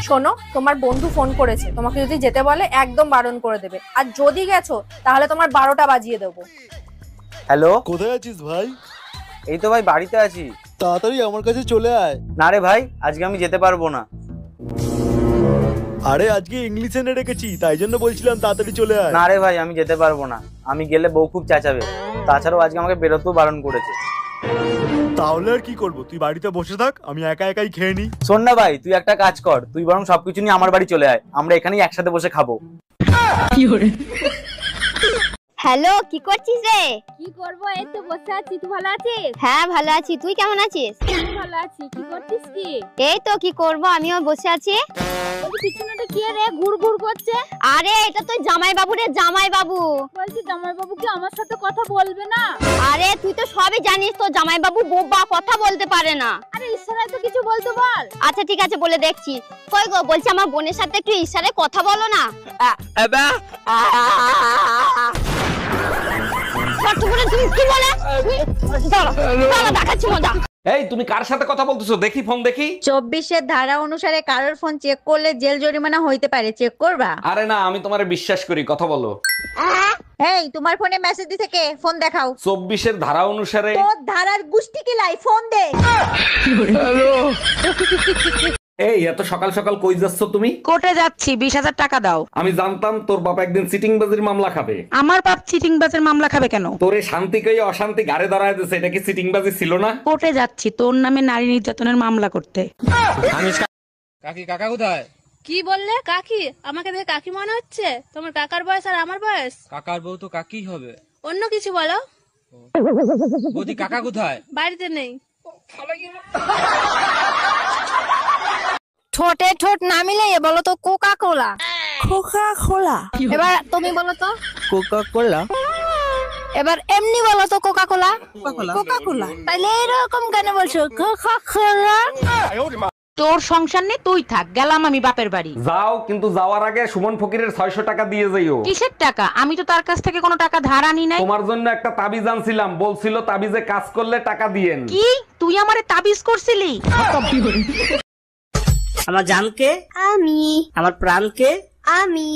শোনো, তোমার বন্ধু ফোন করেছে, তোমাকে যদি যেতে বলে একদম বারণ করে দেবে, আর যদি গেছো তাহলে তোমার 12টা বাজিয়ে দেবো। হ্যালো, কোথায় আছিস ভাই? এই তো ভাই বাড়িতে আছি। তাড়াতাড়ি আমার কাছে চলে আয়। না রে ভাই, আজকে আমি যেতে পারবো না। আরে আজকে ইংলিশ এনে রেখেছি, তাই জন্য বলছিলাম তাড়াতাড়ি চলে আয়। না রে ভাই, আমি যেতে পারবো না। আমি গেলে বউ খুব চেঁচাবে। তাছাড়াও আজকে আমাকে বেরোতেও বারণ করেছে। তাহলে আর কি করবো, তুই বাড়িতে বসে থাক, আমি একা একাই খেয়ে নি। শোন না ভাই, তুই একটা কাজ কর, তুই বরং সবকিছু নিয়ে আমার বাড়ি চলে আয়, আমরা এখানেই একসাথে বসে খাবো। হ্যালো, কি করছিস রে? কি করবো, এই তো বসে আছি। তুই ভালো আছিস? হ্যাঁ ভালো আছি, তুই কেমন আছিস? আমি ভালো আছি। কি করছিস কি? এই তো কি করব, আমিও বসে আছি। পিছনেটা কি রে ঘুর ঘুর করছে? আরে এটা তো জামাই বাবু রে, জামাই বাবু। বলছি জামাই বাবু কি আমার সাথে কথা বলবে না? আরে তুই তো সবই জানিস, তো জামাই বাবু বোবা, কথা বলতে পারে না। আরে ইশারায় তো কিছু বলতে বল। আচ্ছা ঠিক আছে, বলে দেখছি। কই গো, বলছি আমার বোনের সাথে একটু ইশারায় কথা বলো না। তুমি কি বলে? দাঁড়া, দেখাচ্ছি মজা। এই তুমি কার সাথে কথা বলতেছো? দেখি ফোন দেখি। 24-এর ধারা অনুসারে কারোর ফোন চেক করলে জেল জরিমানা হইতে পারে, চেক করবা? আরে না, আমি তোমারে বিশ্বাস করি, কথা বলো। এই তোমার ফোনে মেসেজ দিছে কে? ফোন দেখাও। 24-এর ধারা অনুসারে। তোর ধারার গুষ্টি কি লাই, ফোন দে। এই এত সকাল সকাল কই যাচ্ছ তুমি? কোর্টে যাচ্ছি, 20,000 টাকা দাও। আমি জানতাম তোর বাবা একদিন সিটিংবাজির মামলা খাবে। আমার বাপ চিটিংবাজের মামলা খাবে কেন? তোরে শান্তি কই অশান্তি গাড়ে দাঁড়ায় দিছে, এটা কি সিটিংবাজি ছিল না? কোর্টে যাচ্ছি তোর নামে নারী নির্যাতনের মামলা করতে। কাকি, কাকা কোথায়? কি বললে? কাকি? আমাকে দেখে কাকি মনে হচ্ছে? তোমার কাকার বয়স আর আমার বয়স। কাকার বউ তো কাকি হবে। অন্য কিছু বলো। বৌদি, কাকা কোথায়? বাড়িতে নেই। ঠোঁটে ঠোঁট না মিলে বলো তো কোকা কোলা। Coca Cola. এবার তুমি বলো তো। Coca Cola. এবার এমনি বলো তো কোকা কোলা। কোকা কোলা। তাইলে এরকম কেন বলছো কোকা কোলা? তোর সংসার নেই, তুই থাক, গেলাম আমি বাপের বাড়ি। যাও, কিন্তু যাওয়ার আগে সুমন ফকিরের 600 টাকা দিয়ে যাইও। কিসের টাকা? আমি তো তার কাছ থেকে কোনো টাকা ধার আনি নাই। তোমার জন্য একটা তাবিজ আনছিলাম, বলছিল তাবিজে কাজ করলে টাকা দিয়েন। কি তুই আমারে তাবিজ করছিলি? আমার জানকে আমি, আমার প্রাণকে আমি,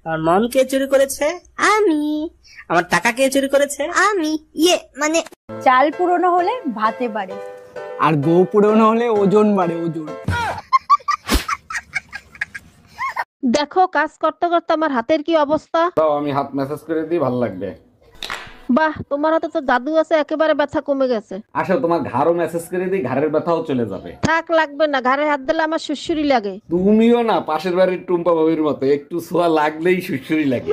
আমার মন কে চুরি করেছে? আমি, আমার টাকা কে চুরি করেছে? আমি। মানে চাল পুরনো হলে ভাতে বাড়ে, আর গো পুরনো হলে ওজন বাড়ে, ওজন। দেখো কাজ করতে করতে আমার হাতের কি অবস্থা। দাও, আমি হাত মেসেজ করে দিই, ভালো লাগবে। বাহ, তোমার হাতে তো জাদু আছে, একেবারে ব্যথা কমে গেছে। আসো, তোমার ঘাড়ও মেসেজ করে দিই, ঘাড়ের ব্যথাও চলে যাবে। থাক, লাগবে না, ঘাড়ে হাত দিলে আমার সুসুরি লাগে। তুমিও না পাশের বাড়ির টুম্পা বাবির মতো, একটু ছোঁয়া লাগলেই সুসুরি লাগে।